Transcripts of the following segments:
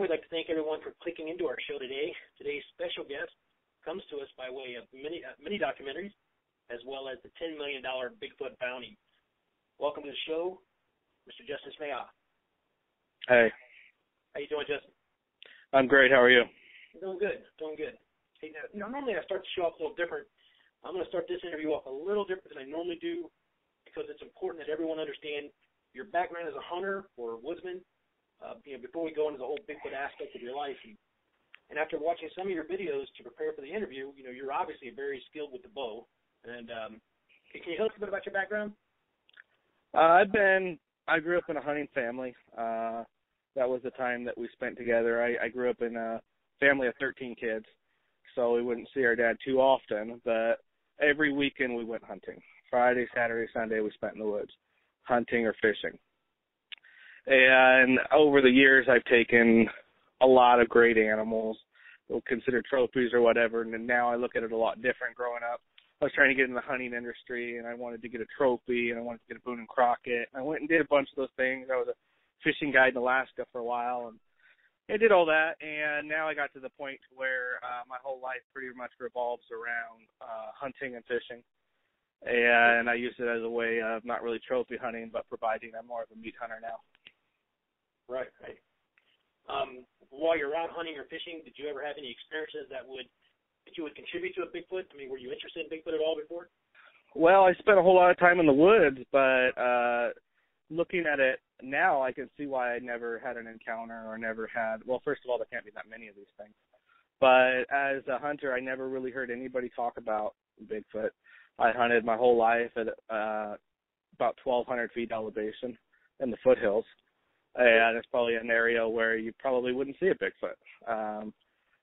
we'd like to thank everyone for clicking into our show today. Today's special guest comes to us by way of many documentaries, as well as the $10 million Bigfoot Bounty. Welcome to the show, Mr. Justin Smeja. Hey. How you doing, Justin? I'm great. How are you? Doing good. Hey, normally I start the show off a little different. I'm going to start this interview off a little different than I normally do because it's important that everyone understand your background as a hunter or a woodsman. Before we go into the whole Bigfoot aspect of your life, and after watching some of your videos to prepare for the interview, you're obviously very skilled with the bow. And can you tell us a bit about your background? I grew up in a hunting family. That was the time that we spent together. I grew up in a family of 13 kids, so we wouldn't see our dad too often, but every weekend we went hunting. Friday, Saturday, Sunday we spent in the woods, hunting or fishing. And over the years, I've taken a lot of great animals, considered trophies or whatever, and now I look at it a lot different. Growing up, I was trying to get in the hunting industry, and I wanted to get a trophy, and I wanted to get a Boone and Crockett. I went and did a bunch of those things. I was a fishing guide in Alaska for a while, and I did all that, and now I got to the point where my whole life pretty much revolves around hunting and fishing. And I use it as a way of not really trophy hunting, but providing I'm more of a meat hunter now. Right. While you're out hunting or fishing, did you ever have any experiences that you would contribute to a Bigfoot? I mean, were you interested in Bigfoot at all before? Well, I spent a whole lot of time in the woods, but looking at it now, I can see why I never had an encounter or never had. Well, first of all, there can't be that many of these things. But as a hunter, I never really heard anybody talk about Bigfoot. I hunted my whole life at about 1,200 feet elevation in the foothills. And it's probably an area where you probably wouldn't see a Bigfoot.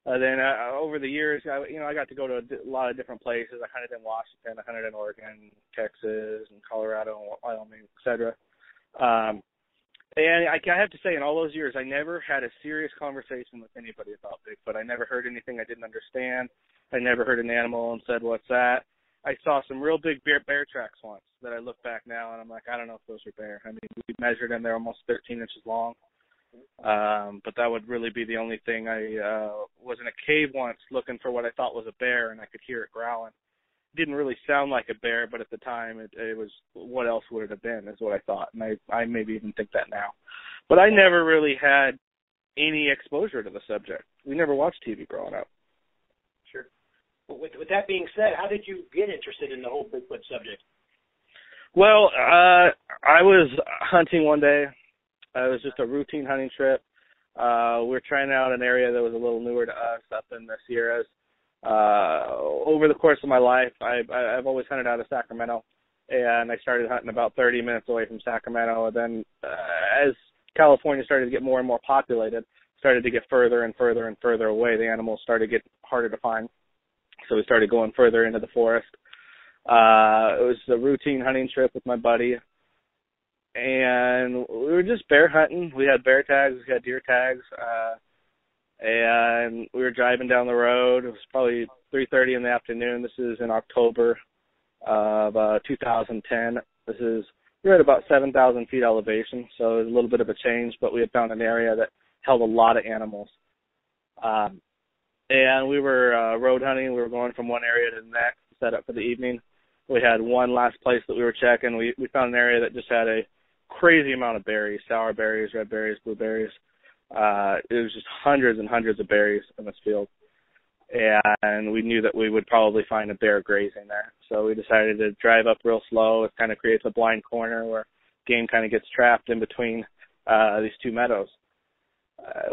Then over the years, I got to go to a lot of different places. I hunted in Washington, I hunted in Oregon, Texas, and Colorado, and Wyoming, etc. And I have to say, in all those years, I never had a serious conversation with anybody about Bigfoot. I never heard anything I didn't understand. I never heard an animal and said, "What's that?" I saw some real big bear tracks once that I look back now and I'm like, I don't know if those are bear. I mean, we measured them; they're almost 13 inches long. But that would really be the only thing. I was in a cave once looking for what I thought was a bear, and I could hear it growling. It didn't really sound like a bear, but at the time it was, what else would it have been, is what I thought. And I maybe even think that now. But I never really had any exposure to the subject. We never watched TV growing up. Sure. With that being said, how did you get interested in the whole Bigfoot subject? Well, I was hunting one day. It was just a routine hunting trip. We were trying out an area that was a little newer to us up in the Sierras. Over the course of my life, I've always hunted out of Sacramento, and I started hunting about 30 minutes away from Sacramento. And then as California started to get more and more populated, started to get further and further and further away, the animals started to get harder to find. So we started going further into the forest. It was a routine hunting trip with my buddy, and we were just bear hunting. We had bear tags, we had deer tags, and we were driving down the road. It was probably 3:30 in the afternoon. This is in October of 2010. We're at about 7,000 feet elevation, so it was a little bit of a change, but we had found an area that held a lot of animals. And we were road hunting. We were going from one area to the next, set up for the evening. We had one last place that we were checking. We found an area that just had a crazy amount of berries, sour berries, red berries, blueberries. It was just hundreds and hundreds of berries in this field. And we knew that we would probably find a bear grazing there. So we decided to drive up real slow. It kind of creates a blind corner where game kind of gets trapped in between these two meadows.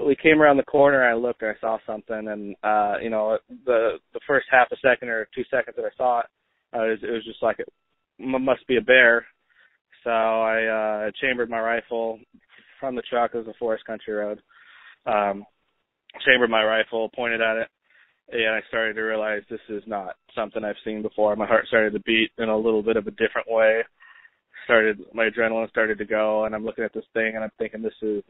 We came around the corner, I looked, and I saw something, and, the first half a second or 2 seconds that I saw it, it was just like it must be a bear. So I chambered my rifle from the truck. It was a forest country road. Chambered my rifle, pointed at it, and I started to realize this is not something I've seen before. My heart started to beat in a little bit of a different way. My adrenaline started to go, and I'm looking at this thing, and I'm thinking, this is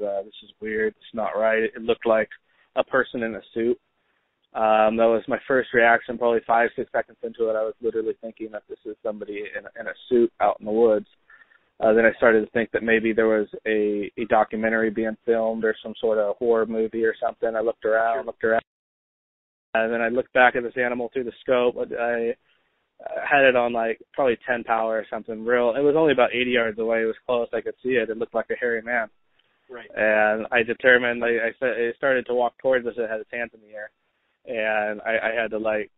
weird. It's not right. It looked like a person in a suit. That was my first reaction. Probably 5-6 seconds into it, I was literally thinking that this is somebody in a suit out in the woods. Then I started to think that maybe there was a documentary being filmed or some sort of horror movie or something. I looked around, and then I looked back at this animal through the scope. I had it on like probably 10 power or something. It was only about 80 yards away. It was close. I could see it. It looked like a hairy man. Right. And I determined, I started to walk towards us. It had its hands in the air. And I had to like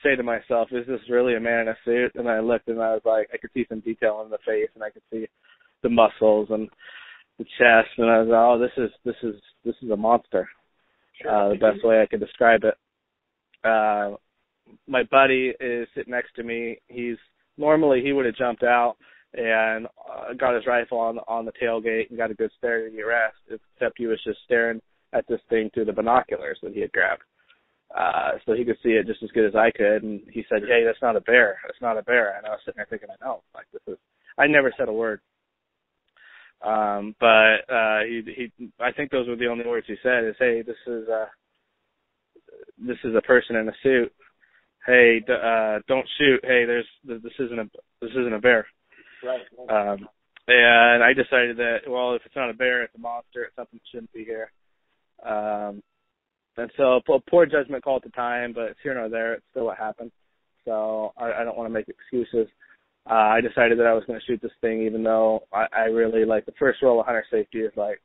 say to myself, is this really a man in a suit? And I looked and I was like, I could see some detail in the face and I could see the muscles and the chest. And I was like, oh, this is a monster. Sure. The best way I could describe it. My buddy is sitting next to me. Normally he would have jumped out and got his rifle on the tailgate and got a good stare at the arrest, except he was just staring at this thing through the binoculars that he had grabbed. So he could see it just as good as I could, and he said, hey, that's not a bear. That's not a bear. And I was sitting there thinking, I never said a word. But I think those were the only words he said is, hey, this is a person in a suit. Hey, don't shoot. Hey, this isn't a bear. Right. And I decided that, well, if it's not a bear, it's a monster. It's something that shouldn't be here. And so poor judgment call at the time, but it's here nor there. It's still what happened. So I don't want to make excuses. I decided that I was going to shoot this thing, even though I really like the first rule of hunter safety is like,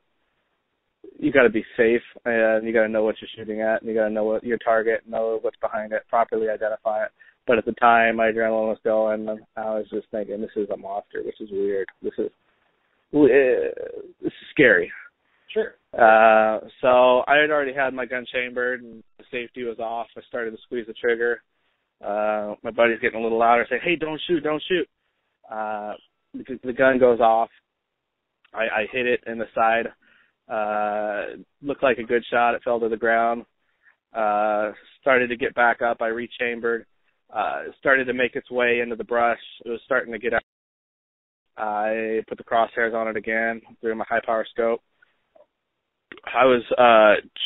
you got to be safe and you got to know what you're shooting at and you got to know what your target, know what's behind it, properly identify it. But at the time, my adrenaline was going, and I was just thinking, this is a monster. This is weird. This is scary. Sure. So I had already had my gun chambered, and the safety was off. I started to squeeze the trigger. My buddy's getting a little louder, saying, hey, don't shoot, don't shoot. The gun goes off. I hit it in the side. Looked like a good shot. It fell to the ground. Started to get back up. I rechambered. Started to make its way into the brush. It was starting to get out. I put the crosshairs on it again through my high-power scope. I was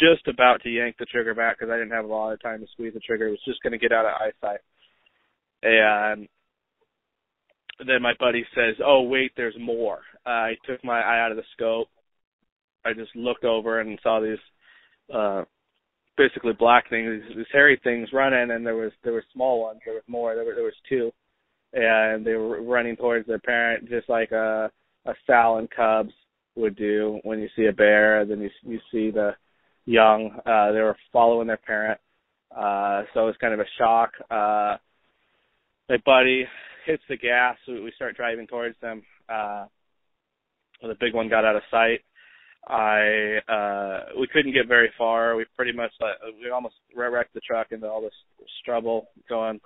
just about to yank the trigger back because I didn't have a lot of time to squeeze the trigger. It was just going to get out of eyesight. And then my buddy says, oh, wait, there's more. I took my eye out of the scope. I just looked over and saw these basically black things, these hairy things running, and there were small ones. There was more. There was two. And they were running towards their parent just like a sow and cubs would do when you see a bear. Then you see the young. They were following their parent. So it was kind of a shock. My buddy hits the gas. We start driving towards them. The big one got out of sight. We couldn't get very far. We pretty much we almost wrecked the truck into all this stubble going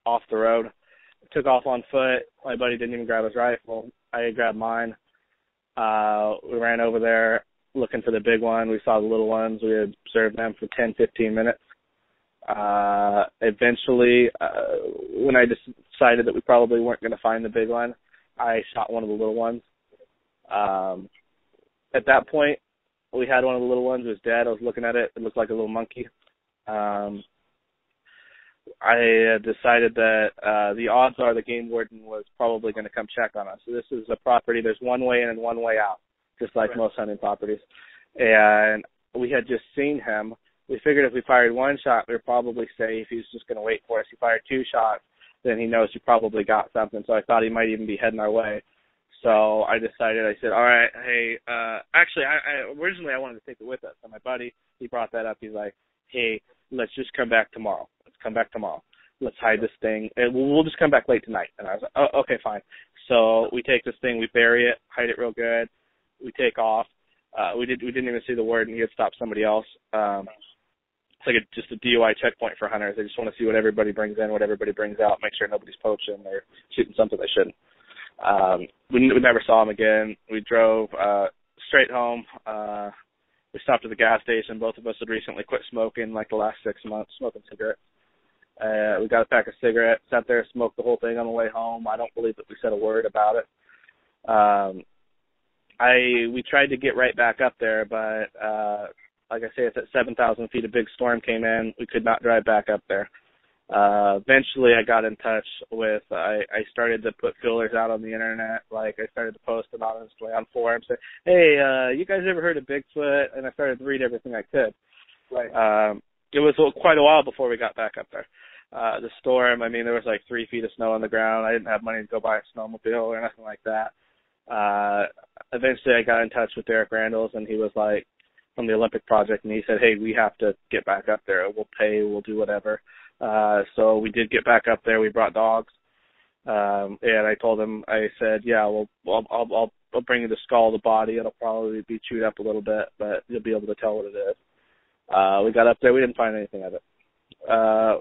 off the road. Took off on foot. My buddy didn't even grab his rifle. I grabbed mine. We ran over there looking for the big one. We saw the little ones. We observed them for 10, 15 minutes. Eventually, when I decided that we probably weren't going to find the big one, I shot one of the little ones. At that point, we had one of the little ones. It was dead. I was looking at it. It looked like a little monkey. I decided that the odds are the game warden was probably going to come check on us. So this is a property. There's one way in and one way out, just like most hunting properties. And we had just seen him. We figured if we fired one shot, we were probably safe. He was just going to wait for us. He fired two shots, then he knows we probably got something. So I thought he might even be heading our way. So I said, all right, hey, actually, originally I wanted to take it with us. And my buddy, he brought that up. He's like, hey, let's just come back tomorrow. Let's hide this thing. And we'll just come back late tonight. And I was like, oh, okay, fine. So we take this thing, we bury it, hide it real good. We take off. We didn't even see the warden. He had stopped somebody else. It's like just a DUI checkpoint for hunters. They just want to see what everybody brings in, what everybody brings out, make sure nobody's poaching or shooting something they shouldn't. We never saw him again. We drove straight home. We stopped at the gas station. Both of us had recently quit smoking, like the last 6 months, smoking cigarettes. We got a pack of cigarettes, sat there, smoked the whole thing on the way home. I don't believe that we said a word about it. We tried to get right back up there, but like I say, it's at 7,000 feet. A big storm came in. We could not drive back up there. Eventually I got in touch with, I started to put fillers out on the internet. Like, I started to post anonymously on forums, say, hey, you guys ever heard of Bigfoot? And I started to read everything I could. Right. It was quite a while before we got back up there. The storm, I mean, there was like 3 feet of snow on the ground. I didn't have money to go buy a snowmobile or nothing like that. Eventually I got in touch with Derek Randalls, and he was like, from the Olympic Project, and he said, hey, we have to get back up there. We'll pay, we'll do whatever. So we did get back up there. We brought dogs. And I told him, I said, yeah, well, I'll bring you the skull, the body. It'll probably be chewed up a little bit, but you'll be able to tell what it is. We got up there. We didn't find anything of it.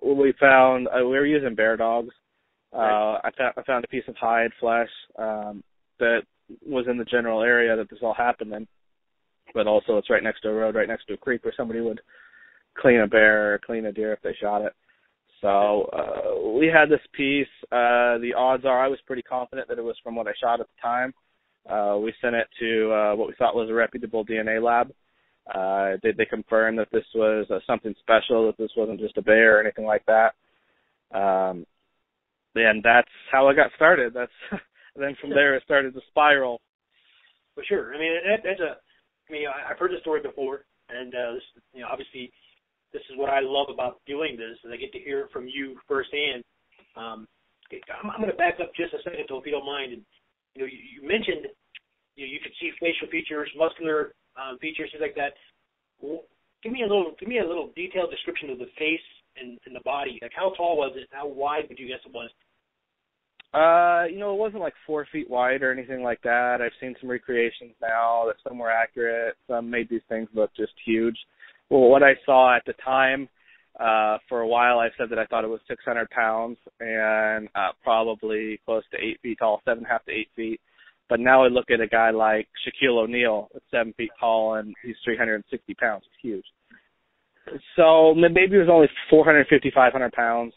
We found, we were using bear dogs. I found a piece of hide, flesh, that was in the general area that this all happened in. But also it's right next to a road, right next to a creek where somebody would clean a bear or clean a deer if they shot it. So we had this piece. The odds are I was pretty confident that it was from what I shot at the time. We sent it to what we thought was a reputable DNA lab. They confirmed that this was something special, that this wasn't just a bear or anything like that. And that's how I got started. Then from there it started to spiral. For sure. I mean, I've heard the story before, and obviously this is what I love about doing this, and I get to hear it from you firsthand. I'm going to back up just a second, though, if you don't mind. And, you mentioned you could see facial features, muscular features, things like that. Well, give me a little detailed description of the face and the body. Like, how tall was it? How wide would you guess it was? It wasn't like 4 feet wide or anything like that. I've seen some recreations now that some were accurate. Some made these things look just huge. Well, what I saw at the time, for a while, I said that I thought it was 600 pounds and probably close to 8 feet tall, 7.5 to 8 feet. But now I look at a guy like Shaquille O'Neal that's 7 feet tall and he's 360 pounds. It's huge. So maybe it was only 450, 500 pounds.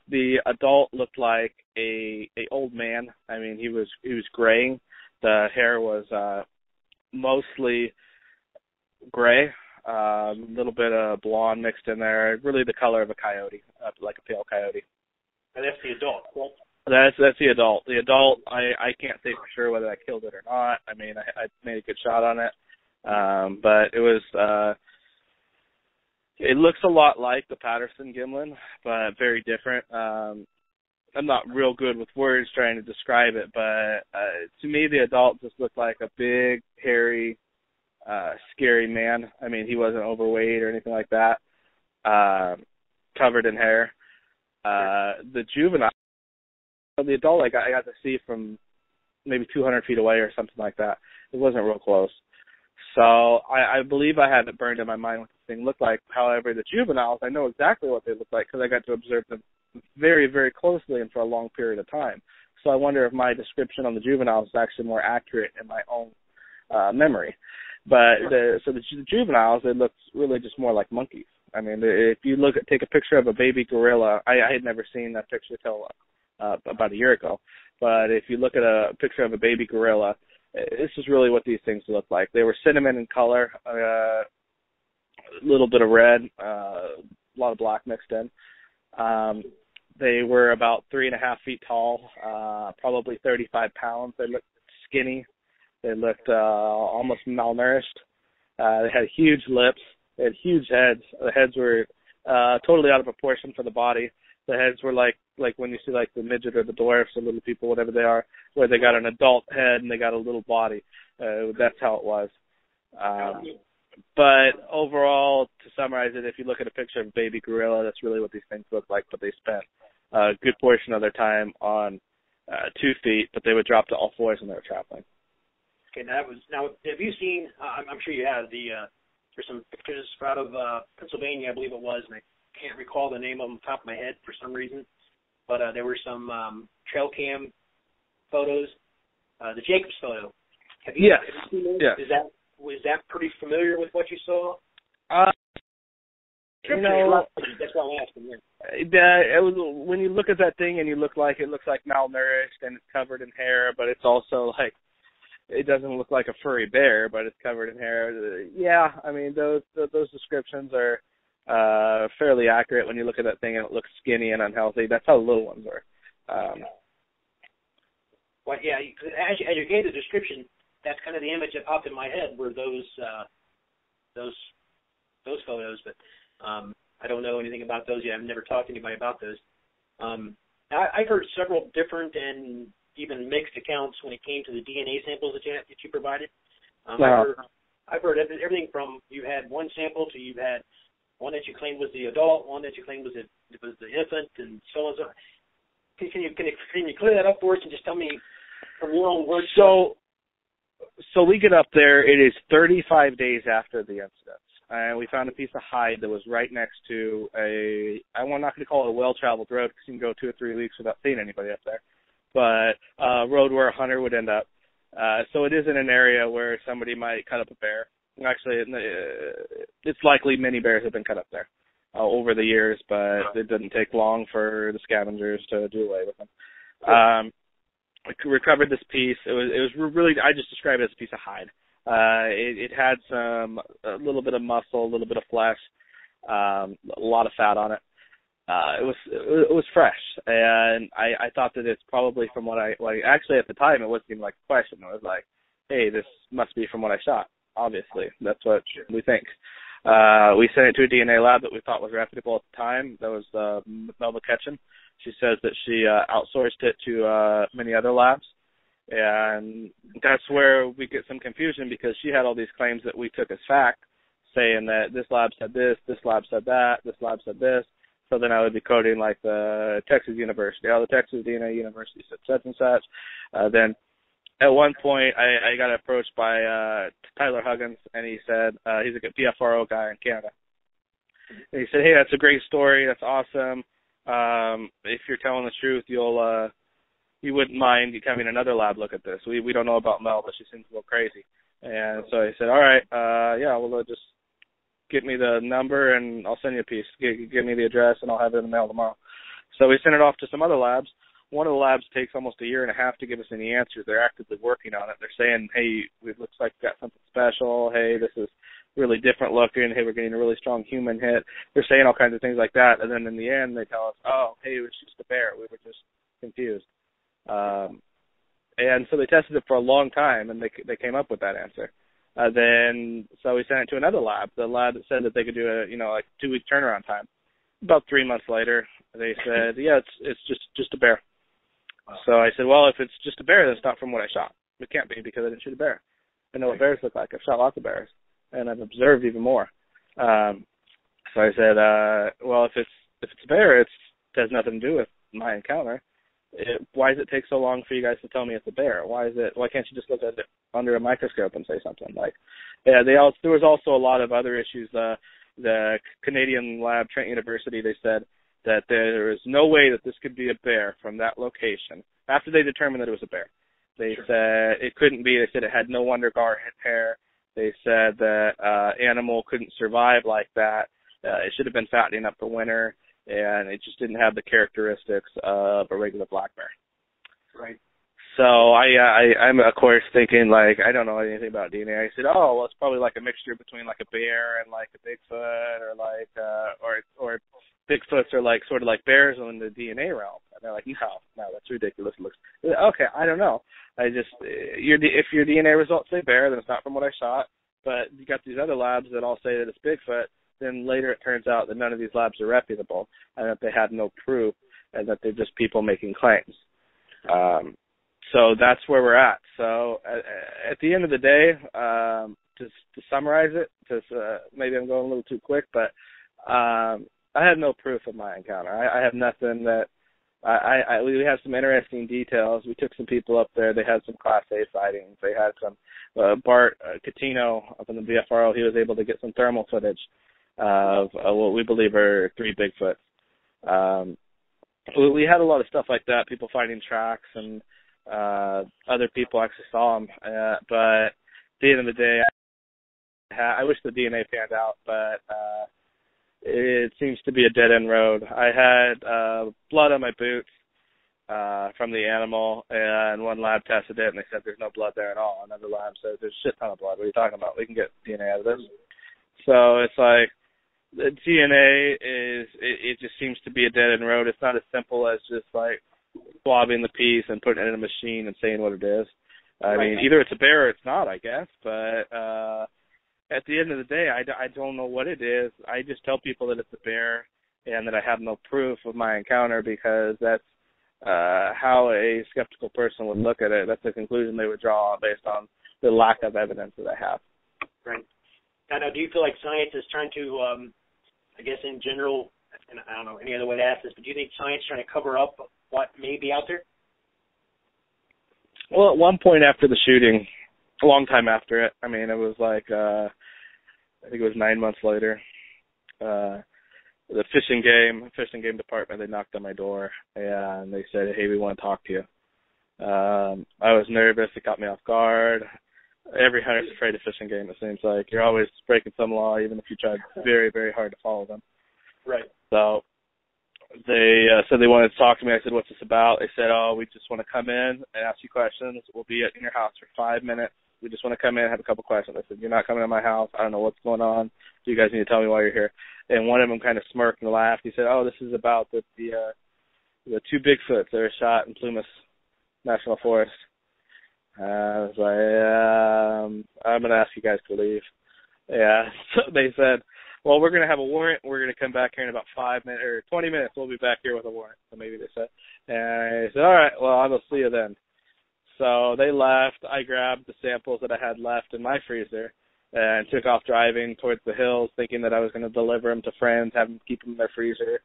The adult looked like a old man. I mean, he was graying. The hair was mostly gray, a little bit of blonde mixed in there. Really the color of a coyote, like a pale coyote. And that's the adult, right? That's the adult. The adult, I can't say for sure whether I killed it or not. I mean, I made a good shot on it, but it was. It looks a lot like the Patterson Gimlin, but very different. I'm not real good with words trying to describe it, but to me, the adult just looked like a big, hairy, scary man. I mean, he wasn't overweight or anything like that, covered in hair. The juvenile, the adult, I got to see from maybe 200 feet away or something like that. It wasn't real close. So I believe I have it burned in my mind what this thing looked like. However, the juveniles, I know exactly what they look like because I got to observe them very, very closely and for a long period of time. So I wonder if my description on the juveniles is actually more accurate in my own memory. But the juveniles, it looks really just more like monkeys. I mean, if you take a picture of a baby gorilla, I had never seen that picture till about a year ago. But if you look at a picture of a baby gorilla, this is really what these things look like. They were cinnamon in color, a little bit of red, a lot of black mixed in. They were about 3.5 feet tall, probably 35 pounds. They looked skinny. They looked almost malnourished. They had huge lips. They had huge heads. The heads were totally out of proportion for the body. The heads were like when you see like the midget or the dwarfs or little people, whatever they are, where they got an adult head and they got a little body. That's how it was. But overall, to summarize it, if you look at a picture of a baby gorilla, that's really what these things look like. But they spent a good portion of their time on 2 feet, but they would drop to all fours when they were traveling. Okay, now have you seen? I'm sure you have there's some pictures out of Pennsylvania, I believe it was, and I can't recall the name of them off the top of my head for some reason. But there were some trail cam photos. The Jacobs photo. Have you seen those? Yes. Was that pretty familiar with what you saw? That's why I'm asking. Yeah. It was, when you look at that thing and it looks like malnourished and it's covered in hair, but it's also like it doesn't look like a furry bear, but it's covered in hair. Yeah, I mean those descriptions are fairly accurate when you look at that thing and it looks skinny and unhealthy. That's how the little ones are. Well, yeah, as you gave the description, that's kind of the image that popped in my head were those photos, but I don't know anything about those yet. I've never talked to anybody about those. I've heard several different and even mixed accounts when it came to the DNA samples that you provided. I've heard everything from you had one sample to you had one that you claimed was the adult, one that you claimed was the infant, and so on. Can you clear that up for us and just tell me from your own words? So we get up there. It is 35 days after the incident, and we found a piece of hide that was right next to I'm not going to call it a well-traveled road because you can go 2 or 3 weeks without seeing anybody up there, but a road where a hunter would end up. So it is in an area where somebody might cut up a bear. Actually, it's likely many bears have been cut up there over the years, but it didn't take long for the scavengers to do away with them. We recovered this piece. It was really, I just describe it as a piece of hide. It had a little bit of muscle, a little bit of flesh, a lot of fat on it. It was fresh, and I thought that it's probably from what actually at the time it wasn't even like a question. It was like, hey, this must be from what I shot. Obviously, that's what we think. We sent it to a DNA lab that we thought was reputable at the time. That was Melba Ketchum. She says that she outsourced it to many other labs, and that's where we get some confusion because she had all these claims that we took as fact, saying that this lab said this lab said that, this lab said this. So then I would be quoting like the Texas University. The Texas DNA University said such and such. Then at one point I got approached by Tyler Huggins, and he said he's a good PFRO guy in Canada. And he said, hey, that's a great story. That's awesome. If you're telling the truth, you wouldn't mind having another lab look at this. We don't know about Mel, but she seems a little crazy. And so I said, all right, just get me the number and I'll send you a piece. Give me the address and I'll have it in the mail tomorrow. So we sent it off to some other labs. One of the labs takes almost a year and a half to give us any answers. They're actively working on it. They're saying, hey, it looks like we got something special. Hey, this is really different looking. Hey, we're getting a really strong human hit. They're saying all kinds of things like that. And then in the end, they tell us, oh, hey, it was just a bear. We were just confused. And so they tested it for a long time, and they came up with that answer. So we sent it to another lab, the lab that said that they could do a 2-week turnaround time. About 3 months later, they said, yeah, it's just a bear. Wow. So I said, well, if it's just a bear, then it's not from what I shot. It can't be because I didn't shoot a bear. I know what bears look like. I've shot lots of bears, and I've observed even more. So I said, well, if it's a bear, it has nothing to do with my encounter. Why does it take so long for you guys to tell me it's a bear? Why can't you just look at it under a microscope and say something? There was also a lot of other issues. The Canadian lab, Trent University, they said that there is no way that this could be a bear from that location. After they determined that it was a bear, they said it couldn't be. They said it had no underguard hair. They said that animal couldn't survive like that. It should have been fattening up for winter, and it just didn't have the characteristics of a regular black bear. Right. So I'm of course thinking I don't know anything about DNA. I said, oh, well, it's probably like a mixture between like a bear and like a Bigfoot, or Bigfoots are like sort of like bears in the DNA realm. And they're like, no, that's ridiculous. It looks okay. I don't know. If your DNA results say bear, then it's not from what I shot. But you got these other labs that all say that it's Bigfoot. Then later it turns out that none of these labs are reputable and that they had no proof and that they're just people making claims. So that's where we're at. So at the end of the day, to summarize it, maybe I'm going a little too quick, but I have no proof of my encounter. I have nothing that we have some interesting details. We took some people up there. They had some Class A sightings. They had some Bart Catino up in the BFRO. He was able to get some thermal footage of what we believe are 3 Bigfoots. We had a lot of stuff like that, people finding tracks, and other people actually saw them. But at the end of the day, I wish the DNA panned out, but it seems to be a dead-end road. I had blood on my boots from the animal, and one lab tested it, and they said there's no blood there at all. Another lab said there's a shit ton of blood. What are you talking about? We can get DNA out of this. So it's like, the DNA it just seems to be a dead end road. It's not as simple as just like swabbing the piece and putting it in a machine and saying what it is. I mean, either it's a bear or it's not, I guess. But at the end of the day, I don't know what it is. I just tell people that it's a bear and that I have no proof of my encounter because that's how a skeptical person would look at it. That's the conclusion they would draw based on the lack of evidence that I have. Right. Now, do you feel like science is trying to, I guess in general, and I don't know any other way to ask this, but do you think science is trying to cover up what may be out there? Well, at one point after the shooting, a long time after it, I mean, it was like, I think it was 9 months later, the fishing game department, they knocked on my door, and they said, hey, we want to talk to you. I was nervous. It caught me off guard. Every hunter's afraid of fishing game, it seems like. You're always breaking some law, even if you try very, very hard to follow them. Right. So they said they wanted to talk to me. I said, what's this about? They said, oh, we just want to come in and ask you questions. We'll be in your house for 5 minutes. We just want to come in and have a couple questions. I said, you're not coming to my house. I don't know what's going on. You guys need to tell me why you're here. And one of them kind of smirked and laughed. He said, oh, this is about the 2 Bigfoots that were shot in Plumas National Forest. I was like, I'm going to ask you guys to leave. Yeah. So they said, well, we're going to have a warrant. We're going to come back here in about 5 minutes or 20 minutes. We'll be back here with a warrant. So maybe they said. And I said, all right, well, I will see you then. So they left. I grabbed the samples that I had left in my freezer and took off driving towards the hills thinking that I was going to deliver them to friends, have them keep them in their freezer.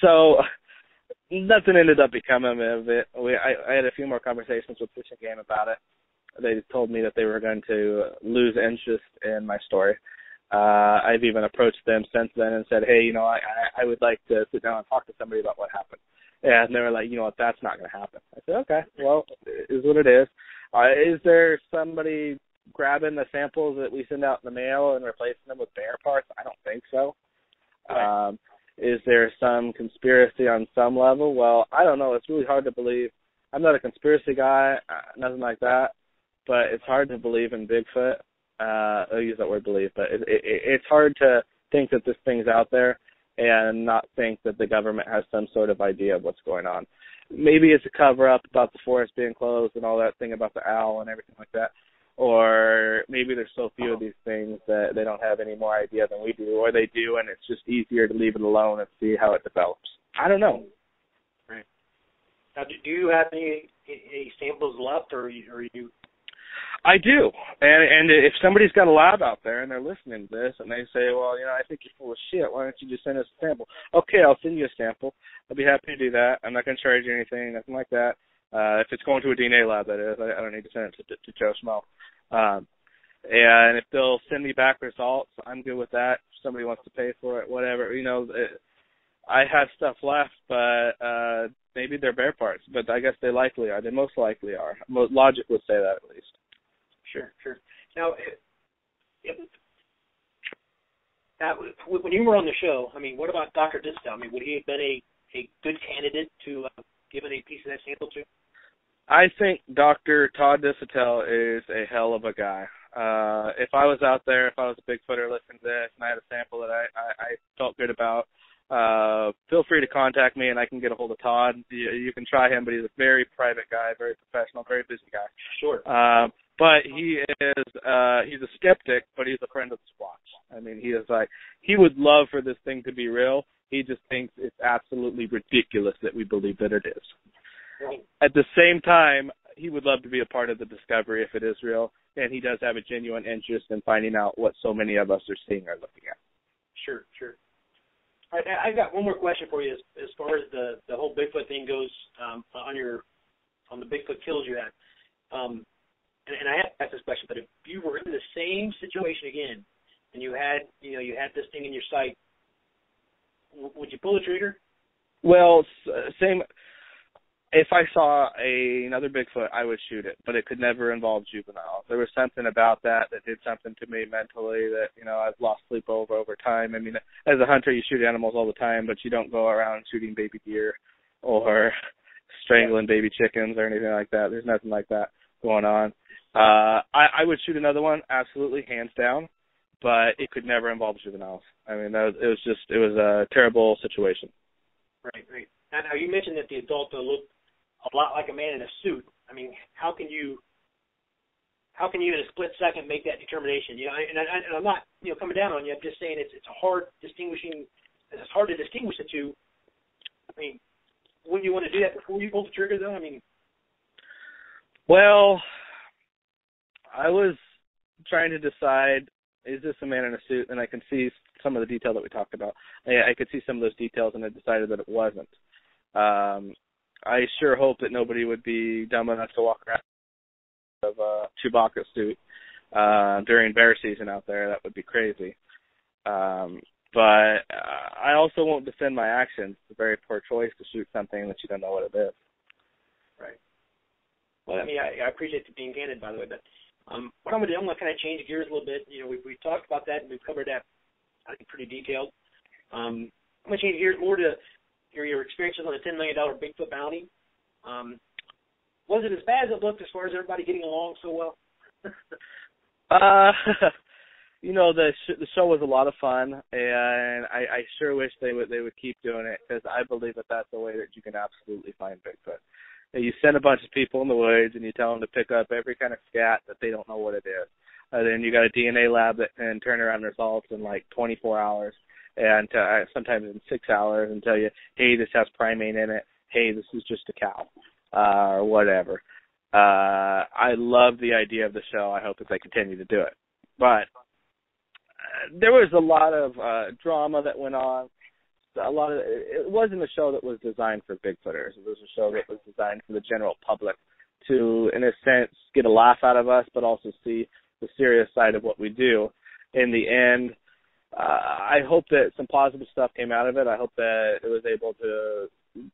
So nothing ended up becoming of it. I had a few more conversations with Fish and Game about it. They told me that they were going to lose interest in my story. I've even approached them since then and said, hey, I would like to sit down and talk to somebody about what happened. And they were like, you know what, that's not going to happen. I said, okay, well, it is what it is. Is there somebody grabbing the samples that we send out in the mail and replacing them with bear parts? I don't think so. Right. Is there some conspiracy on some level? Well, I don't know. It's really hard to believe. I'm not a conspiracy guy, nothing like that, but it's hard to believe in Bigfoot. I'll use that word believe, but it's hard to think that this thing's out there and not think that the government has some sort of idea of what's going on. Maybe it's a cover-up about the forest being closed and all that thing about the owl and everything like that. Or maybe there's so few of these things that they don't have any more idea than we do, or they do, and it's just easier to leave it alone and see how it develops. I don't know. Right. Now, do you have any samples left, or are you? I do. And if somebody's got a lab out there and they're listening to this and they say, well, I think you're full of shit, why don't you just send us a sample? Okay, I'll send you a sample. I'll be happy to do that. I'm not going to charge you anything, nothing like that. If it's going to a DNA lab, that is, I don't need to send it to Joe Schmo. And if they'll send me back results, I'm good with that. If somebody wants to pay for it, whatever. I have stuff left, but maybe they're bear parts. But I guess they likely are. They most likely are. Logic would say that at least. Sure. Now, when you were on the show, I mean, what about Dr. Distel? I mean, would he have been a good candidate to give a piece of that sample to? I think Dr. Todd Distel is a hell of a guy. If I was out there, if I was a Bigfooter listening to this and I had a sample that I felt good about, feel free to contact me and I can get a hold of Todd. You can try him, but he's a very private guy, very professional, very busy guy. Sure. But he is he's a skeptic, but he's a friend of the Squatch. I mean, he would love for this thing to be real. He just thinks it's absolutely ridiculous that we believe that it is. Right. At the same time, he would love to be a part of the discovery if it is real, and he does have a genuine interest in finding out what so many of us are seeing or looking at. Sure. All right, I've got one more question for you as far as the whole Bigfoot thing goes on the Bigfoot kills you had. And I have to ask this question, but if you were in the same situation again and you had this thing in your sight, would you pull the trigger? Well, same. If I saw another Bigfoot, I would shoot it, but it could never involve juveniles. There was something about that did something to me mentally that, I've lost sleep over time. I mean, as a hunter, you shoot animals all the time, but you don't go around shooting baby deer or strangling baby chickens or anything like that. There's nothing like that going on. I would shoot another one, absolutely, hands down. but it could never involve juveniles. I mean, it was a terrible situation. Right. Now, you mentioned that the adult looked a lot like a man in a suit. I mean, how can you in a split second make that determination? You know, and I'm not, you know, coming down on you. I'm just saying it's hard to distinguish the two. I mean, wouldn't you want to do that before you pull the trigger, though? I mean, well, I was trying to decide, is this a man in a suit? And I can see some of the detail that we talked about. I could see some of those details, and I decided that it wasn't. I sure hope that nobody would be dumb enough to walk around of a Chewbacca suit during bear season out there. That would be crazy. But I also won't defend my actions. It's a very poor choice to shoot something that you don't know what it is. Right. Well, I mean, I appreciate you being candid, by the way, but what I'm going to do, I'm going to kind of change gears a little bit. You know, we've talked about that, and we've covered that, I think, pretty detailed. I'm going to change gears more to your experiences on the $10 million Bigfoot Bounty. Was it as bad as it looked as far as everybody getting along so well? You know, the show was a lot of fun, and I sure wish they would keep doing it, because I believe that that's the way that you can absolutely find Bigfoot. You send a bunch of people in the woods, and you tell them to pick up every kind of scat that they don't know what it is. Then you got a DNA lab that can turn around results in like 24 hours, and sometimes in 6 hours, and tell you, hey, this has primate in it. Hey, this is just a cow, or whatever. I love the idea of the show. I hope that they continue to do it. But there was a lot of drama that went on. It wasn't a show that was designed for Bigfooters. It was a show that was designed for the general public to, in a sense, get a laugh out of us, but also see the serious side of what we do. In the end, I hope that some positive stuff came out of it. I hope that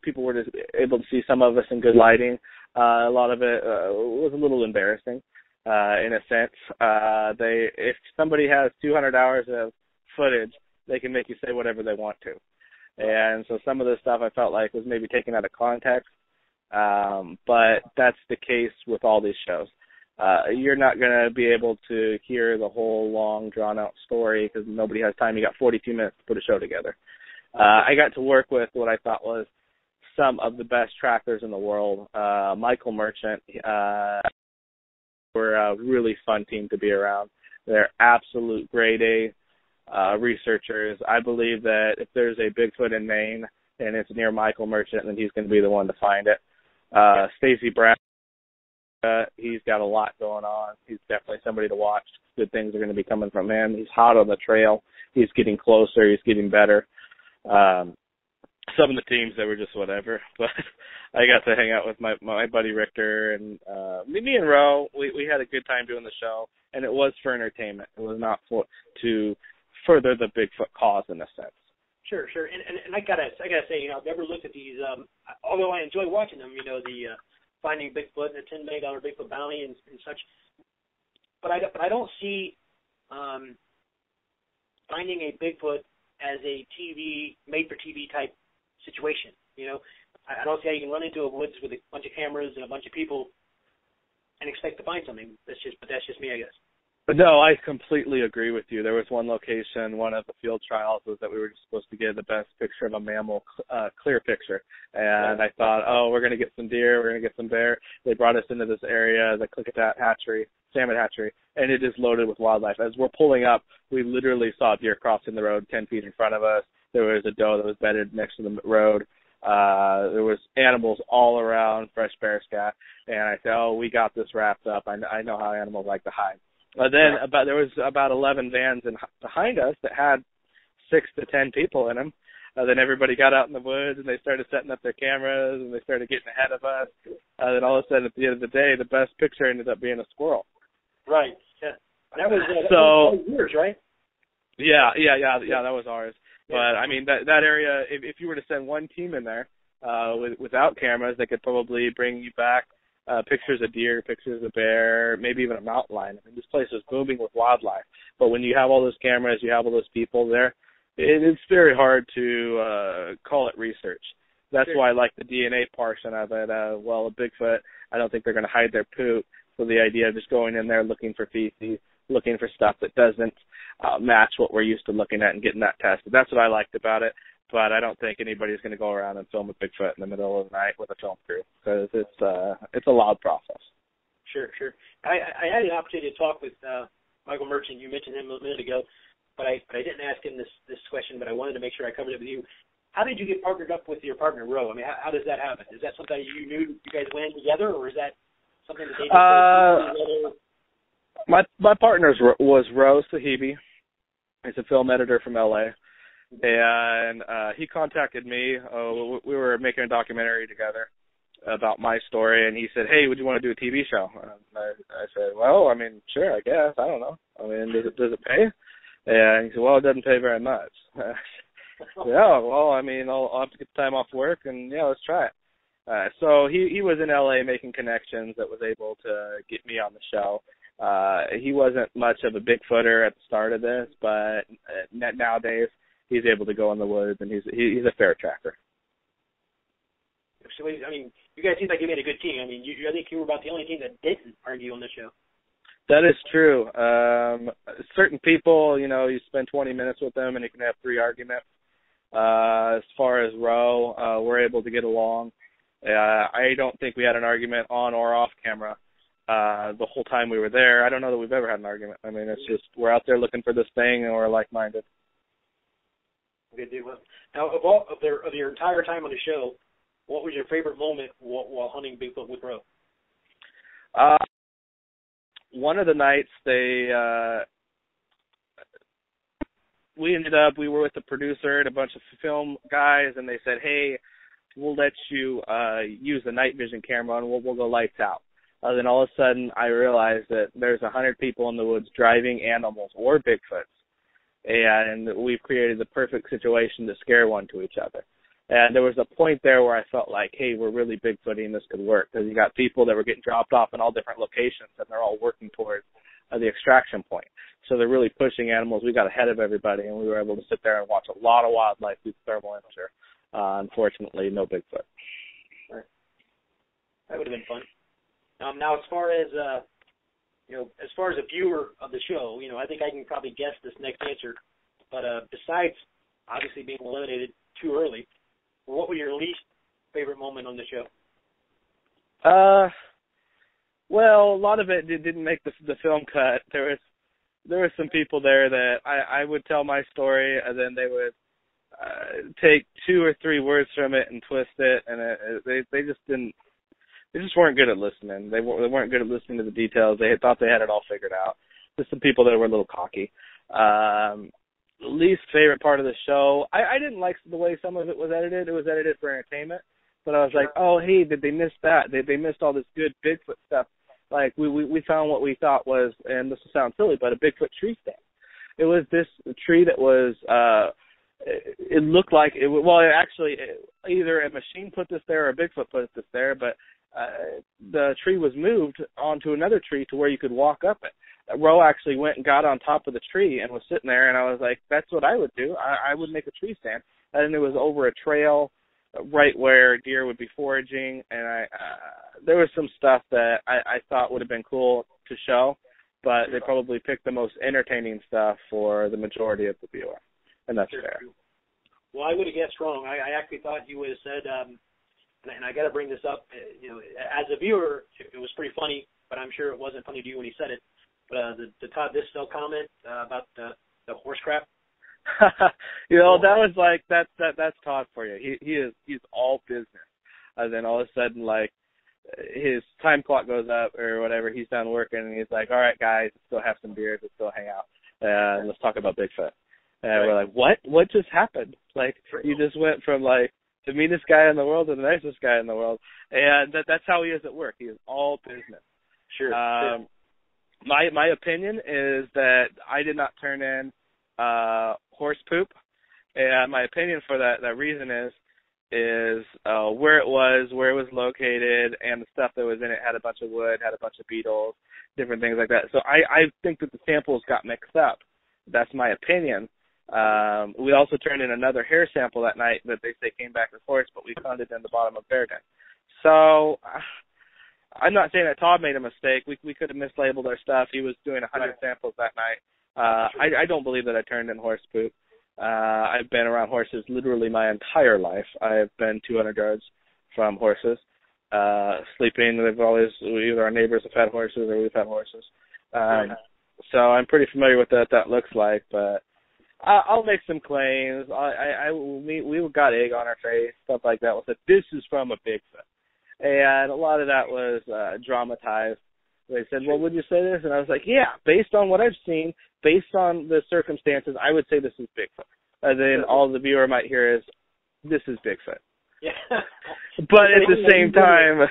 people were just able to see some of us in good lighting. A lot of it was a little embarrassing, in a sense. If somebody has 200 hours of footage, they can make you say whatever they want to. And so some of the stuff I felt like was maybe taken out of context, but that's the case with all these shows. You're not going to be able to hear the whole long, drawn-out story because nobody has time. You got 42 minutes to put a show together. I got to work with what I thought was some of the best trackers in the world. Michael Merchant were a really fun team to be around. They're absolute grade A researchers. I believe that if there's a Bigfoot in Maine and it's near Michael Merchant, then he's going to be the one to find it. Stacy Brown, he's got a lot going on. He's definitely somebody to watch. Good things are going to be coming from him. He's hot on the trail. He's getting closer. He's getting better. Some of the teams, they were just whatever. But I got to hang out with my buddy Richter, and me and Ro, we had a good time doing the show, and it was for entertainment. It was not to further the Bigfoot cause in a sense. Sure. And I gotta say, you know, I've never looked at these, although I enjoy watching them, you know, the Finding Bigfoot and the $10 million Bigfoot Bounty and such. But I don't see finding a Bigfoot as a made-for-TV type situation. You know, I don't see how you can run into a woods with a bunch of cameras and a bunch of people and expect to find something. That's just me, I guess. But no, I completely agree with you. There was one location, one of the field trials, was that we were just supposed to get the best picture of a mammal, clear picture. And I thought, we're going to get some deer, we're going to get some bear. They brought us into this area, the Klickitat hatchery, salmon hatchery, and it is loaded with wildlife. As we're pulling up, we literally saw a deer crossing the road 10 feet in front of us. There was a doe that was bedded next to the road. There was animals all around, fresh bear scat. And I said, we got this wrapped up. I know how animals like to hide. Then there was about 11 vans behind us that had 6 to 10 people in them. Then everybody got out in the woods, and they started setting up their cameras, and they started getting ahead of us. Then all of a sudden, at the end of the day, the best picture ended up being a squirrel. Right. Yeah. That was yours, right? Yeah, that was ours. Yeah. But, I mean, that area, if you were to send one team in there without cameras, they could probably bring you back pictures of deer, pictures of bear, maybe even a mountain lion. I mean, this place is booming with wildlife. But when you have all those cameras, you have all those people there, it's very hard to call it research. That's why I like the DNA portion of it. A Bigfoot, I don't think they're going to hide their poop. So the idea of just going in there looking for feces, looking for stuff that doesn't match what we're used to looking at and getting that tested. That's what I liked about it. But I don't think anybody's going to go around and film a Bigfoot in the middle of the night with a film crew because it's a loud process. Sure. I had the opportunity to talk with Michael Merchant. You mentioned him a minute ago, but I didn't ask him this question, but I wanted to make sure I covered it with you. How did you get partnered up with your partner, Ro? I mean, how does that happen? Is that something you knew you guys went together, or is that something that they did together? My partner was Ro Sahibi. He's a film editor from L.A., and he contacted me. We were making a documentary together about my story, and he said, "Hey, would you want to do a TV show?" And I said, "Well, I mean, sure, I guess. I don't know. I mean, does it pay?" And he said, "Well, it doesn't pay very much." Yeah, well, I mean, I'll have to get the time off work, and yeah, let's try it. So he was in L.A. making connections that was able to get me on the show. He wasn't much of a Bigfooter at the start of this, but nowadays he's able to go in the woods, and he's a fair tracker. So, I mean, you guys seem like you made a good team. I mean, I think you were about the only team that didn't argue on the show. That is true. Certain people, you spend 20 minutes with them, and you can have 3 arguments. As far as Ro, we're able to get along. I don't think we had an argument on or off camera the whole time we were there. I don't know that we've ever had an argument. I mean, it's just we're out there looking for this thing, and we're like-minded. Good deal. Now, of your entire time on the show, what was your favorite moment while hunting Bigfoot with Ro? One of the nights we were with the producer and a bunch of film guys, and they said, "Hey, we'll let you use the night vision camera, and we'll go lights out." Then all of a sudden, I realized that there's 100 people in the woods driving animals or Bigfoots, and we've created the perfect situation to scare one to each other. And there was a point there where I felt like, hey, we're really Bigfooting, this could work, because you got people that were getting dropped off in all different locations, and they're all working towards the extraction point. So they're really pushing animals. We got ahead of everybody, and we were able to sit there and watch a lot of wildlife through thermal imager. Unfortunately, no Bigfoot. Right. That would have been fun. Now, as far as a viewer of the show, I think I can probably guess this next answer. But besides obviously being eliminated too early, what was your least favorite moment on the show? Well, a lot of it didn't make the film cut. There were some people there that I would tell my story, and then they would take 2 or 3 words from it and twist it, and they just didn't. They just weren't good at listening. They weren't good at listening to the details. They thought they had it all figured out. Just some people that were a little cocky. Least favorite part of the show, I didn't like the way some of it was edited. It was edited for entertainment. But I was like, oh, hey, did they miss that? They missed all this good Bigfoot stuff. Like, we found what we thought was, and this will sound silly, but a Bigfoot tree stand. It was this tree that was, it looked like, actually, either a machine put this there or a Bigfoot put this there, but the tree was moved onto another tree to where you could walk up it. Ro actually went and got on top of the tree and was sitting there, and I was like, that's what I would do. I would make a tree stand. And it was over a trail right where deer would be foraging, and there was some stuff that I thought would have been cool to show, but they probably picked the most entertaining stuff for the majority of the viewer, and that's fair. Well, I would have guessed wrong. I actually thought you would have said, and I got to bring this up, as a viewer, it was pretty funny, but I'm sure it wasn't funny to you when he said it. But the Todd Distel comment about the horse crap. That was like that's Todd for you. He's all business, and then all of a sudden, like, his time clock goes up or whatever, he's done working, and he's like, all right, guys, let's go have some beers, let's go hang out, and let's talk about Bigfoot. And we're like, what just happened? Like, you just went from, like, the meanest guy in the world to the nicest guy in the world, and that's how he is at work. He is all business. Sure. My opinion is that I did not turn in horse poop, and my opinion for that reason is where it was located, and the stuff that was in it had a bunch of wood, had a bunch of beetles, different things like that. So I think that the samples got mixed up. That's my opinion. We also turned in another hair sample that night that they say came back as horse, but we found it in the bottom of bear den. So I'm not saying that Todd made a mistake. We could have mislabeled our stuff. He was doing 100 samples that night. I don't believe that I turned in horse poop. I've been around horses literally my entire life. I've been 200 yards from horses. Sleeping, either our neighbors have had horses or we've had horses. So I'm pretty familiar with what that looks like, but I'll make some claims. We got egg on our face, stuff like that. We'll say, this is from a Bigfoot. And a lot of that was dramatized. They said, well, would you say this? And I was like, yeah, based on what I've seen, based on the circumstances, I would say this is Bigfoot. And then all the viewer might hear is, this is Bigfoot. Yeah. But at the same time,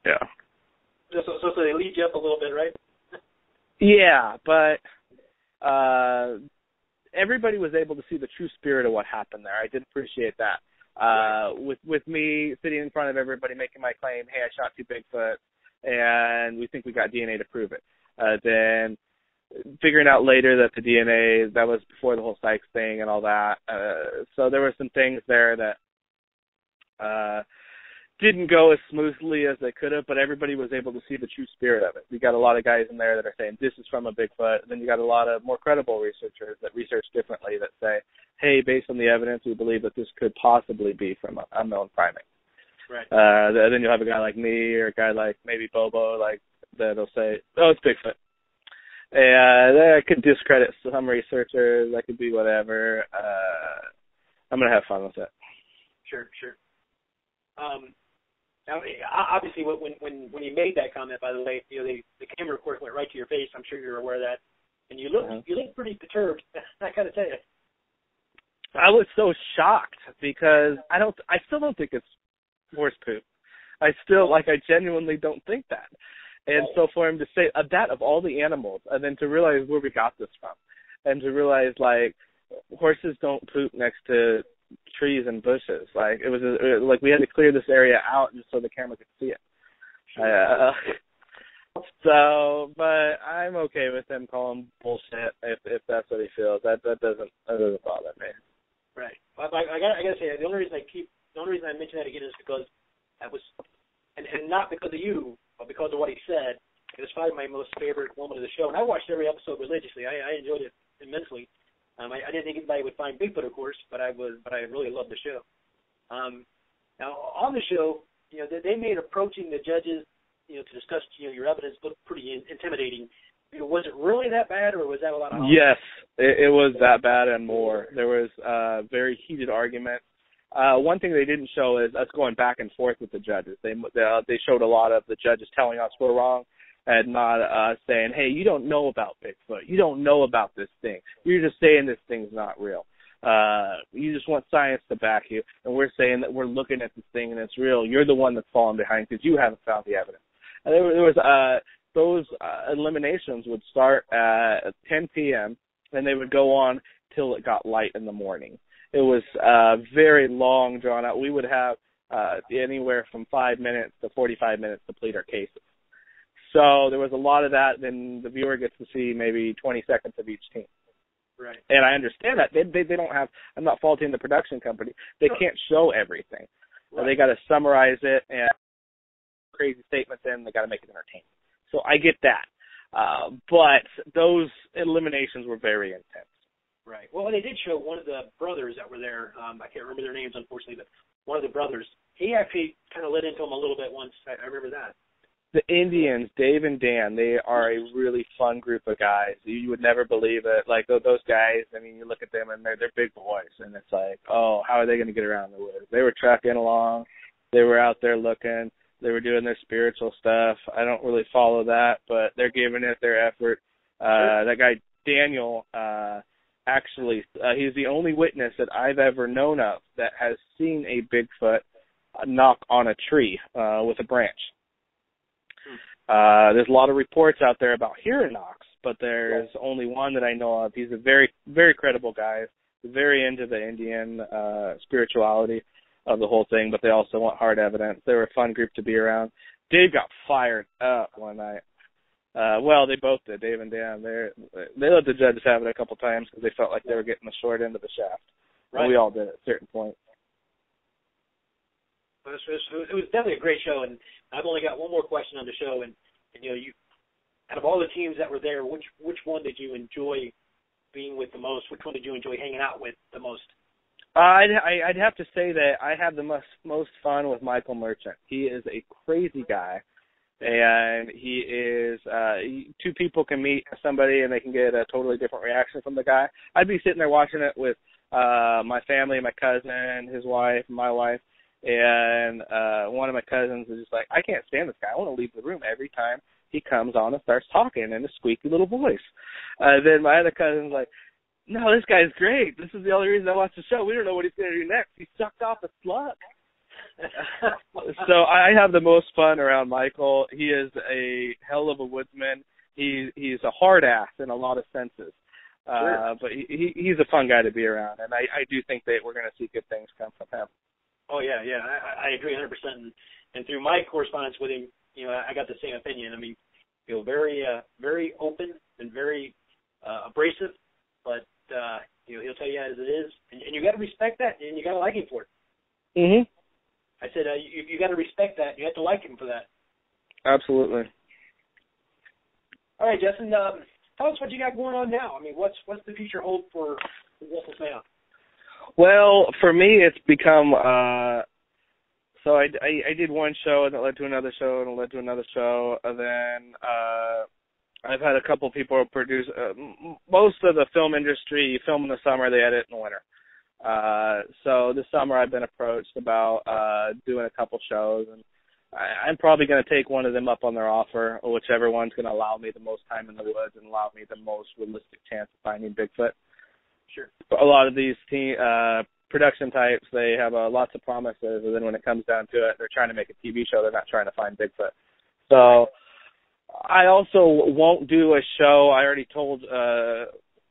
yeah. So they lead you up a little bit, right? Yeah, but everybody was able to see the true spirit of what happened there. I did appreciate that. With me sitting in front of everybody making my claim, hey, I shot 2 Bigfoot, and we think we got DNA to prove it. Then figuring out later that the DNA, that was before the whole Sykes thing and all that. So there were some things there that didn't go as smoothly as they could have, but everybody was able to see the true spirit of it. We got a lot of guys in there that are saying this is from a Bigfoot, and then you got a lot of more credible researchers that research differently that say, hey, based on the evidence, we believe that this could possibly be from an unknown primate. Right. Then you'll have a guy like me or a guy like maybe Bobo, like that'll say, oh, it's Bigfoot. And I could discredit some researchers. I could be whatever. I'm going to have fun with it. Sure. Now, obviously, when you made that comment, by the way, the camera, of course, went right to your face. I'm sure you're aware of that, and you look pretty perturbed. I got to tell you, I was so shocked because I still don't think it's horse poop. I genuinely don't think that. And so for him to say that of all the animals, and then to realize where we got this from, and to realize like horses don't poop next to trees and bushes. Like it was like we had to clear this area out just so the camera could see it. But I'm okay with him calling bullshit if that's what he feels. That doesn't bother me. Right. I gotta say the only reason I mention that again is because that was, and not because of you, but because of what he said. It was probably my most favorite moment of the show, and I watched every episode religiously. I enjoyed it immensely. I didn't think anybody would find Bigfoot, of course, but I really loved the show. Now on the show, they made approaching the judges, to discuss, your evidence look pretty intimidating. Was it really that bad, or was that a lot of? Yes, it was that bad and more. There was very heated arguments. One thing they didn't show is us going back and forth with the judges. They showed a lot of the judges telling us we're wrong, and not saying, hey, you don't know about Bigfoot. You don't know about this thing. You're just saying this thing's not real. You just want science to back you, and we're saying that we're looking at this thing and it's real. You're the one that's falling behind because you haven't found the evidence. And there was those eliminations would start at 10 p.m., and they would go on till it got light in the morning. It was very long, drawn out. We would have anywhere from 5 minutes to 45 minutes to plead our cases. So there was a lot of that. Then the viewer gets to see maybe 20 seconds of each team. Right. And I understand that. They don't have, I'm not faulting the production company. They can't show everything. Right. They got to summarize it and crazy statements in. They got to make it entertaining. So I get that. But those eliminations were very intense. Right. Well, they did show one of the brothers that were there. I can't remember their names, unfortunately, but one of the brothers, he actually kind of lit into them a little bit once. I remember that. The Indians, Dave and Dan, they are a really fun group of guys. You would never believe it. Like, those guys, I mean, you look at them, and they're big boys, and it's like, oh, how are they going to get around the woods? They were trekking along. They were out there looking. They were doing their spiritual stuff. I don't really follow that, but they're giving it their effort. That guy, Daniel, actually, he's the only witness that I've ever known of that has seen a Bigfoot knock on a tree with a branch. There's a lot of reports out there about hearing knocks, but there's only one that I know of. He's a very, very credible guy, very into the Indian spirituality of the whole thing, but they also want hard evidence. They were a fun group to be around. Dave got fired up one night. Well, they both did, Dave and Dan. They let the judges have it a couple times because they felt like they were getting the short end of the shaft. Right. And we all did at a certain point. It was definitely a great show, and I've only got one more question on the show, and out of all the teams that were there, which one did you enjoy being with the most? Which one did you enjoy hanging out with the most? I'd have to say that I have the most fun with Michael Merchant. He is a crazy guy, and he is two people can meet somebody and they can get a totally different reaction from the guy. I'd be sitting there watching it with my family, my cousin, his wife, my wife, and one of my cousins is just like, I can't stand this guy. I want to leave the room every time he comes on and starts talking in a squeaky little voice. Then my other cousin's like, no, this guy's great. This is the only reason I watch the show. We don't know what he's going to do next. He sucked off a slug. So I have the most fun around Michael. He is a hell of a woodsman. He's a hard ass in a lot of senses. Sure. But he's a fun guy to be around, and I do think that we're going to see good things come from him. Oh, yeah. I agree 100%. And through my correspondence with him, I got the same opinion. I mean, very open and very abrasive, but he'll tell you as it is, and you got to respect that, and you got to like him for it. Mhm. I said you got to respect that. You have to like him for that. Absolutely. All right, Justin. Tell us what you got going on now. I mean, what's the future hold for Smeja? Well, for me, it's become. So I did one show, and it led to another show, and it led to another show, and then I've had a couple people produce. Most of the film industry, you film in the summer, they edit in the winter. So this summer I've been approached about doing a couple shows, and I'm probably going to take one of them up on their offer, or whichever one's going to allow me the most time in the woods and allow me the most realistic chance of finding Bigfoot. Sure. A lot of these production types, they have lots of promises, and then when it comes down to it, they're trying to make a TV show. They're not trying to find Bigfoot. So I also won't do a show. I already told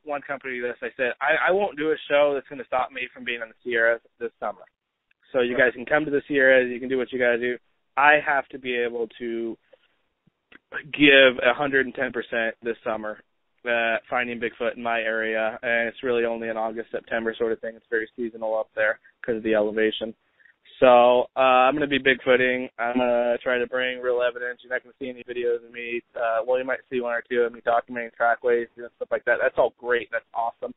one company this. I said, I won't do a show that's going to stop me from being in the Sierras this summer. So you guys can come to the Sierras. You can do what you got to do. I have to be able to give 110% this summer finding Bigfoot in my area, and it's really only an August, September sort of thing. It's very seasonal up there because of the elevation. So I'm going to be Bigfooting. I'm going to try to bring real evidence. You're not going to see any videos of me. Well, you might see one or two of me documenting trackways and stuff like that. That's all great. That's awesome.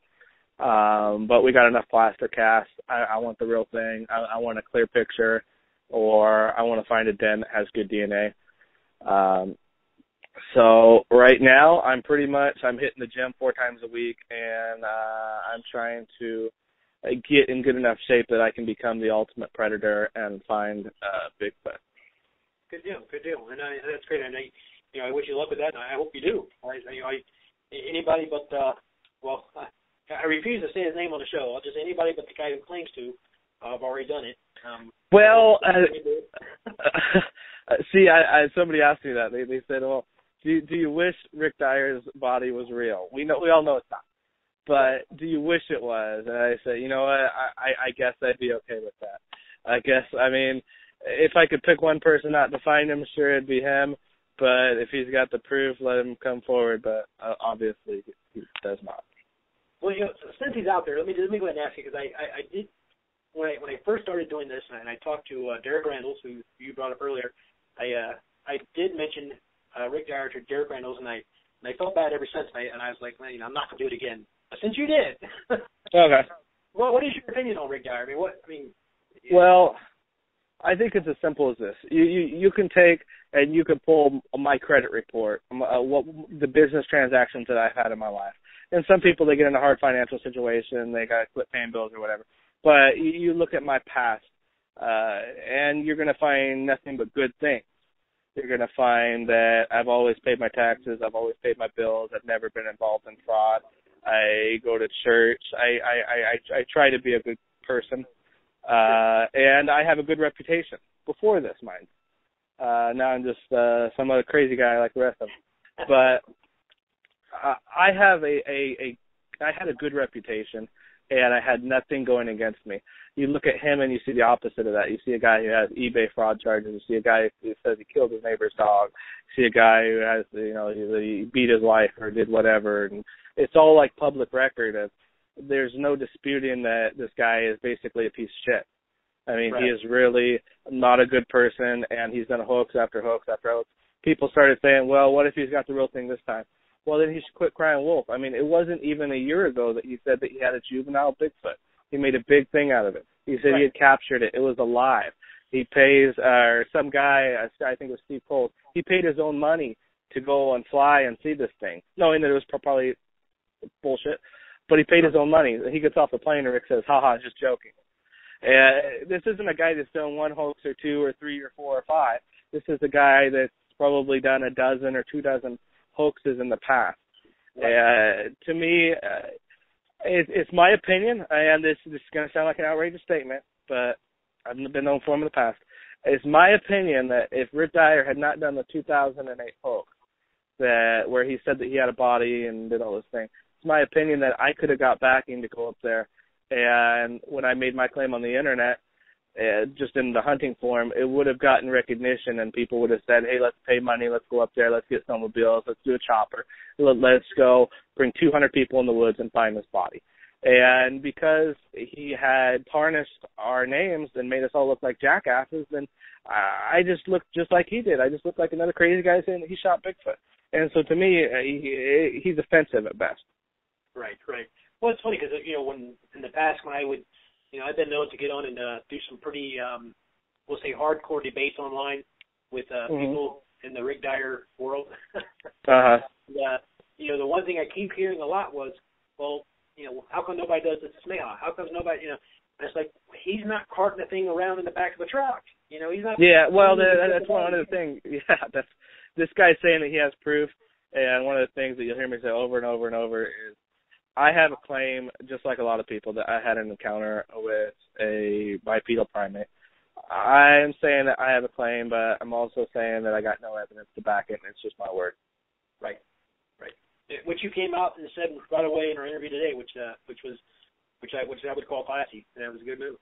But we got enough plaster cast. I want the real thing. I want a clear picture, or I want to find a den that has good DNA. So right now I'm hitting the gym 4 times a week, and I'm trying to get in good enough shape that I can become the ultimate predator and find Bigfoot. Good deal. And that's great. And I wish you luck with that, and I hope you do. Anybody but, I refuse to say his name on the show. I'll just say anybody but the guy who claims to. I've already done it. See, somebody asked me that. They said, "Well, do you wish Rick Dyer's body was real?" We all know it's not, but do you wish it was? And I said, you know what? I guess I'd be okay with that. I mean, if I could pick one person not to find him, sure it'd be him. But if he's got the proof, let him come forward. But obviously, he does not. Well, since he's out there, let me go ahead and ask you, because I did. When I first started doing this, and I talked to Derek Randalls, who you brought up earlier, I did mention Rick Dyer to Derek Randalls, and I felt bad ever since, and I was like, I'm not going to do it again. But since you did, okay. Well, what is your opinion on Rick Dyer? Well, I think it's as simple as this. You can take and you can pull my credit report, the business transactions that I've had in my life. And some people, they get in a hard financial situation, they got to quit paying bills or whatever. But you look at my past, and you're going to find nothing but good things. You're going to find that I've always paid my taxes, I've always paid my bills, I've never been involved in fraud. I go to church. I try to be a good person, and I have a good reputation before this, mind. Now I'm just some other crazy guy like the rest of them. But I had a good reputation, and I had nothing going against me. You look at him and you see the opposite of that. You see a guy who has eBay fraud charges. You see a guy who says he killed his neighbor's dog. You see a guy who has, he beat his wife or did whatever. And it's all like public record. There's no disputing that this guy is basically a piece of shit. I mean, right. He is really not a good person, and he's done hoax after hoax after hoax. people started saying, well, what if he's got the real thing this time? Well, then he should quit crying wolf. I mean, it wasn't even a year ago that he said that he had a juvenile Bigfoot. He made a big thing out of it. He said he had captured it. It was alive. He pays, some guy, I think it was Steve Cole, he paid his own money to go and fly and see this thing, knowing that it was probably bullshit, but he paid his own money. He gets off the plane and Rick says, haha, just joking. This isn't a guy that's done one hoax or two or three or four or five. This is a guy that's probably done a dozen or 24 hoaxes in the past. To me, it's my opinion, and this is going to sound like an outrageous statement, but I've been known for him in the past. It's my opinion that if Rick Dyer had not done the 2008 hoax, where he said that he had a body and did all this thing, it's my opinion that I could have got backing to go up there. And when I made my claim on the internet, just in the hunting forum, it would have gotten recognition, and people would have said, hey, let's pay money, let's go up there, let's get snowmobiles, let's do a chopper, let's go bring 200 people in the woods and find this body. And because he had tarnished our names and made us all look like jackasses, then I just looked just like he did. I just looked like another crazy guy saying that he shot Bigfoot. And so to me, he's offensive at best. Right. Well, it's funny because, when in the past when I would, I've been known to get on and do some pretty, we'll say, hardcore debates online with people in the Rick Dyer world. The one thing I keep hearing a lot was, well, how come nobody does this to Smeja? How come nobody, and it's like, he's not carting the thing around in the back of the truck. He's not. Yeah, well, that's one of the things. Yeah, that's this guy's saying that he has proof, and one of the things that you'll hear me say over and over and over is, I have a claim, just like a lot of people, that I had an encounter with a bipedal primate. I'm saying that I have a claim, but I'm also saying that I got no evidence to back it, and it's just my word. Right. Which you came out and said right away in our interview today, which I would call classy, and that was a good move.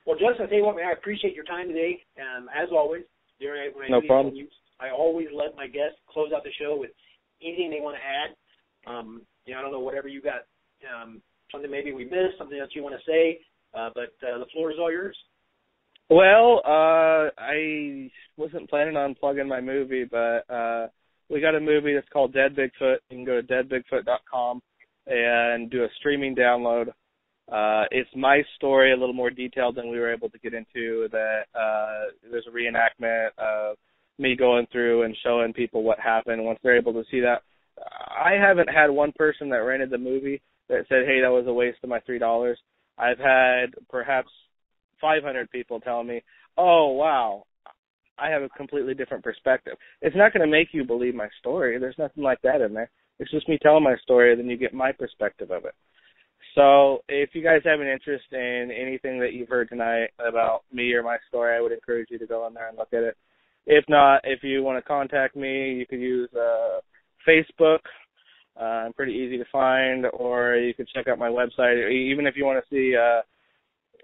Well, Justin, I tell you what, man, I appreciate your time today. As always, no problem. I always let my guests close out the show with anything they want to add. I don't know, whatever you got, something maybe we missed, something else you want to say, but the floor is all yours. Well, I wasn't planning on plugging my movie, but we got a movie that's called Dead Bigfoot. You can go to deadbigfoot.com and do a streaming download. It's my story, a little more detailed than we were able to get into. That there's a reenactment of me going through and showing people what happened. Once they're able to see that, I haven't had one person that rented the movie that said, hey, that was a waste of my $3. I've had perhaps 500 people tell me, oh, wow, I have a completely different perspective. It's not going to make you believe my story. There's nothing like that in there. It's just me telling my story, then you get my perspective of it. So if you guys have an interest in anything that you've heard tonight about me or my story, I would encourage you to go in there and look at it. If not, if you want to contact me, you could use Facebook. I'm pretty easy to find, or you could check out my website. Even if you want to see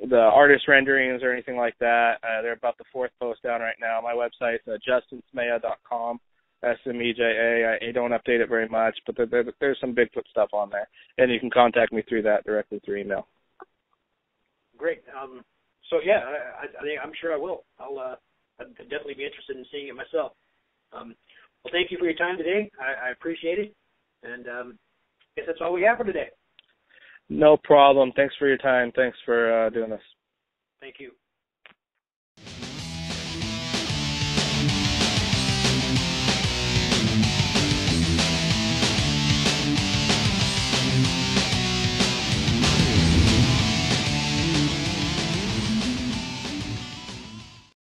the artist renderings or anything like that, they're about the 4th post down right now. My website's justinsmeja.com, Smeja. I don't update it very much, but there's some Bigfoot stuff on there, and you can contact me through that directly through email. Great. So yeah, I'm sure I will. I'd definitely be interested in seeing it myself. Well, thank you for your time today. I appreciate it, and I guess that's all we have for today. No problem. Thanks for your time. Thanks for doing this. Thank you.